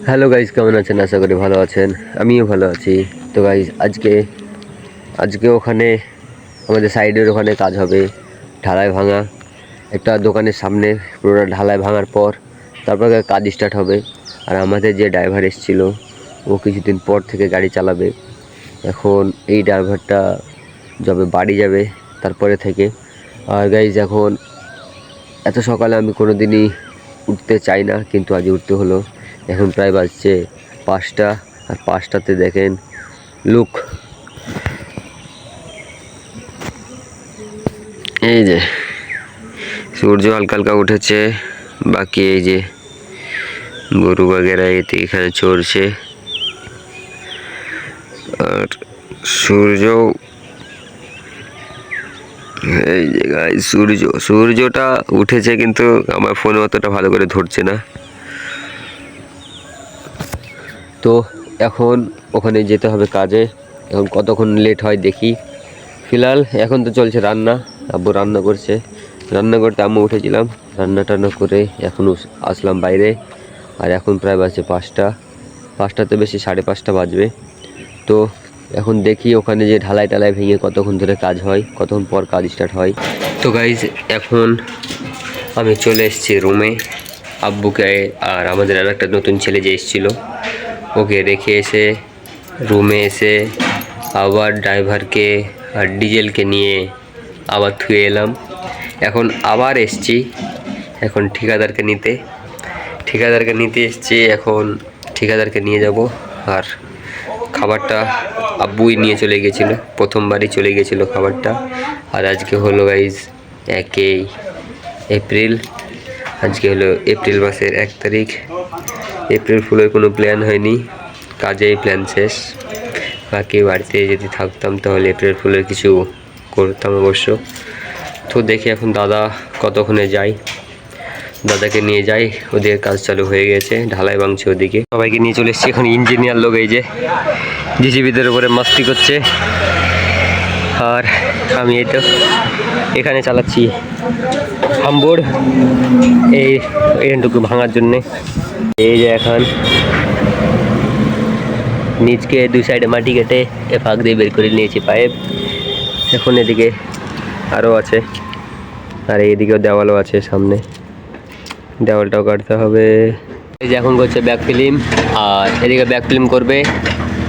Hello guys, কেমন আছেন? আশা করি ভালো আছেন। আমিও ভালো আছি। তো গাইজ আজকে ওখানে আমাদের সাইডের ওখানে কাজ হবে, ঢালাই ভাঙা। একটা দোকানের সামনে পুরো ঢালাই ভাঙার পর তারপরে কাজ স্টার্ট হবে। আর আমাদের যে ড্রাইভার এসেছিলো ও কিছুদিন পর থেকে গাড়ি চালাবে। এখন এই ড্রাইভারটা যবে বাড়ি যাবে তারপরে থেকে। আর গাইজ এখন এত সকালে আমি কোনো দিনই উঠতে চাই না, কিন্তু আজ উঠতে হলো। এখন প্রায় বাজছে 5টা, আর 5টাতে দেখেন লুক, এই যে সূর্য হালকা হালকা উঠেছে। বাকি এই যে গরু বাগেরা এতে এখানে চড়ছে, আর এই যে গাইস সূর্যটা উঠেছে, কিন্তু আমার ফোনে অতটা ভালো করে ধরছে না। তো এখন ওখানে যেতে হবে কাজে। এখন কতক্ষণ লেট হয় দেখি। ফিলহাল এখন তো চলছে রান্না, আব্বু রান্না করছে। রান্না করতে আম্মু উঠেছিলাম, রান্না টান্না করে এখন আসলাম বাইরে। আর এখন প্রায় বাজছে 5টাতে বেশি 5:30 বাজবে। তো এখন দেখি ওখানে যে ঢালাই টালাই ভেঙে কতক্ষণ ধরে কাজ হয়, কতক্ষণ পর কাজ স্টার্ট হয়। তো গাইজ এখন আমি চলে এসেছি রুমে। আব্বুকে আর আমাদের আর একটা নতুন ছেলে যে এসেছিলো ওকে রেখে এসে রুমে এসে আবার ড্রাইভারকে আর ডিজেলকে নিয়ে আবার থুয়ে এলাম। এখন আবার এসছি এখন ঠিকাদারকে নিতে এসছি। এখন ঠিকাদারকে নিয়ে যাব। আর খাবারটা আব্বুই নিয়ে চলে গেছিলো, প্রথমবারই চলে গেছিলো খাবারটা। আর আজকে হলো গাইজ 1 এপ্রিল। আজকে হলো এপ্রিল মাসের 1 তারিখ। এপ্রিল ফুলের কোনো প্ল্যান হয়নি, কাজেই প্ল্যান শেষ। বাকি বাড়িতে যদি থাকতাম তাহলে এপ্রিল ফুলের কিছু করতাম অবশ্য। তো দেখি এখন দাদা কতক্ষণে যায়, দাদাকে নিয়ে যাই। ওদের কাজ চালু হয়ে গেছে, ঢালাই ভাঙছে ওদিকে। সবাইকে নিয়ে চলে এসেছি। এখন ইঞ্জিনিয়ার লোক এই যে জিসিবিদের উপরে মাস্তি করছে, আর আমি এই তো এখানে চালাচ্ছি হামবোর্ড এইটুকু ভাঙার জন্যে। এই যে এখন নিচকে 2 সাইডে মাটি কেটে ফাঁক দিয়ে বের করে নিয়েছি পাইপ। এখন এদিকে আরও আছে, আর এইদিকেও দেওয়ালও আছে, সামনে দেওয়ালটাও কাটতে হবে। এই যে এখন করছে ব্যাক ফিল্ম, আর এদিকে ব্যাক ফিল্ম করবে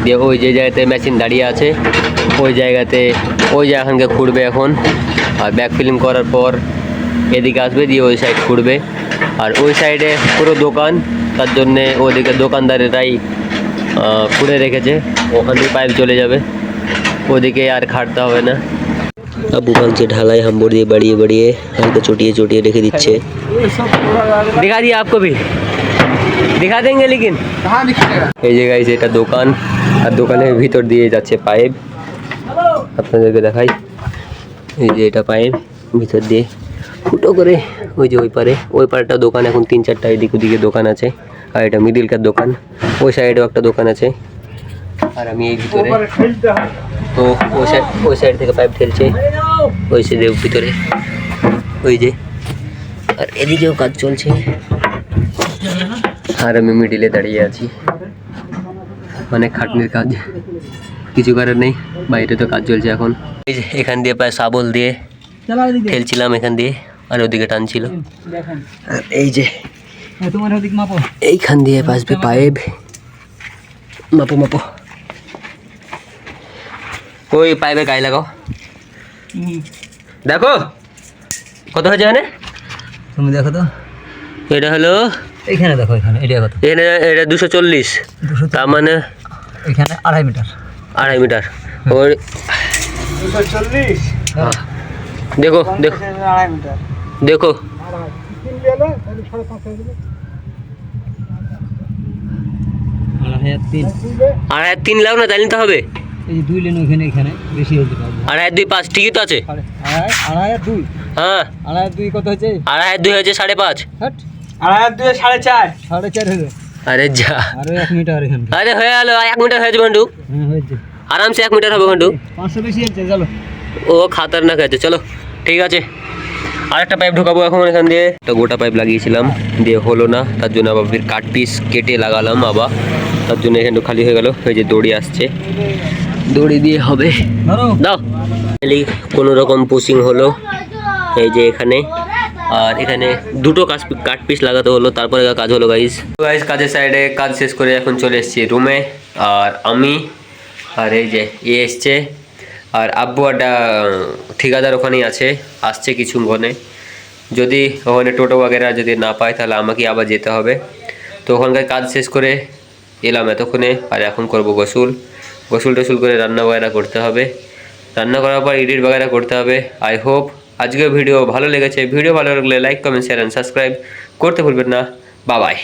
দিয়ে ওই যে জায়গাতে মেশিন দাঁড়িয়ে আছে ওই জায়গাতে ওই জায়গাখানকে খুঁড়বে এখন। আর ব্যাক ফিল্ম করার পর এদিকে আসবে, দিয়ে ওই সাইড খুঁড়বে। আর ওই সাইডে পুরো দোকান, তার জন্যে ওদিকে দোকানদারেরাই খুঁড়ে রেখেছে, ওখান থেকে পাইপ চলে যাবে, ওদিকে আর খাটতে হবে না। আব্বু ভাঙছে ঢালাই হামবোর্ড দিয়ে বাড়িয়ে বাড়িয়ে হালকা চটিয়ে রেখে দিচ্ছে। দেখা দিয়ে আপকো ভি দিখা দেंगे लेकिन এই যে গাইস এটা দোকান, আর দোকানের ভিতর দিয়ে যাচ্ছে পাইপ। আপনাদেরকে দেখাই, এই যে এটা পাইপ ভিতর দিয়ে ফুটো করে ওই যে ওই পারেটা দোকান। এখন 3-4টা এদিক ওদিকে দোকান আছে, আর এটা মিডিলকার দোকান। ওই সাইডেও একটা দোকান আছে, আর আমি এই ভিতরে। তো ওই সাইড থেকে পাইপ ঠেলছে ওই সাইডের ভিতরে, ওই যে। আর এদিকেও কাজ চলছে, আর আমি মিডিলে দাঁড়িয়ে আছি। অনেক খাটনির কাজ, কিছু করার নেই, বাইরে তো কাজ চলছে এখন। এই যে এখান দিয়ে প্রায় শাবল দিয়ে ঠেলছিলাম এখান দিয়ে, আর ওদিকে টানছিল। এই যে এইখান দিয়ে পাসবে পাইপ, মাপো ওই পাইপের গায়ে লাগাও। দেখো কত হয়েছে এখানে, তুমি দেখো তো। এটা হলো এখানে, দেখো এখানে এটা 240, তার মানে এখানে 2.5 মিটার ওর 240। দেখো 2.5 মিটার, দেখো 2.5-3 লাখ না, তাই নিতে হবে। এই 2 লেন এখানে বেশি হতে পারে। 2.5-5 ঠিকই তো আছে। 2.5-2 হ্যাঁ, 2.5-2 কত হয়েছে? 2.5-2 হয়েছে 5.5। 2.5-2 4.5 হলো। আরে যা, আরে 1 মিটার এখানে। আরে হয়ে গেল, 1 মিটার হয়েছে ঘন্টু। হ্যাঁ হয়েছে, আরামসে 1 মিটার হবে ঘন্টু। 500 বেশি হচ্ছে, চলো। ও খাতারনাক আছে, চলো ঠিক আছে। আর একটা পাইপ ঢোকাবো এখন এখান দিয়ে, একটা গোটা পাইপ লাগিয়েছিলাম দিয়ে হলো না, তার জন্য আবার ফির কাট পিস কেটে লাগালাম আবার, তার জন্য এখানে খালি হয়ে গেল। এই যে দড়ি আসছে, দড়ি দিয়ে হবে। দাও কোনো রকম পুশিং হলো এই যে এখানে, আর এখানে দুটো কাট পিস লাগাতে হলো, তারপরে কাজ হলো গাইস। কাজের সাইডে কাজ শেষ করে এখন চলে এসেছি রুমে, আর আমি আর এই যে এসছে, আর আব্বু একটা ঠিকাদার ওখানেই আছে, আসছে কিছুক্ষণে। যদি ওখানে টোটো বাগেরা যদি না পায় তাহলে আমাকে আবার যেতে হবে। তো ওখানকার কাজ শেষ করে এলাম এতক্ষণে, আর এখন করব গোসল টোসল করে রান্না বাগেরা করতে হবে। রান্না করার পর এডিট বাগেরা করতে হবে। আই হোপ আজকের ভিডিও ভালো লেগেছে। ভিডিও ভালো লাগলে like comment share and subscribe করতে ভুলবেন না। Bye bye.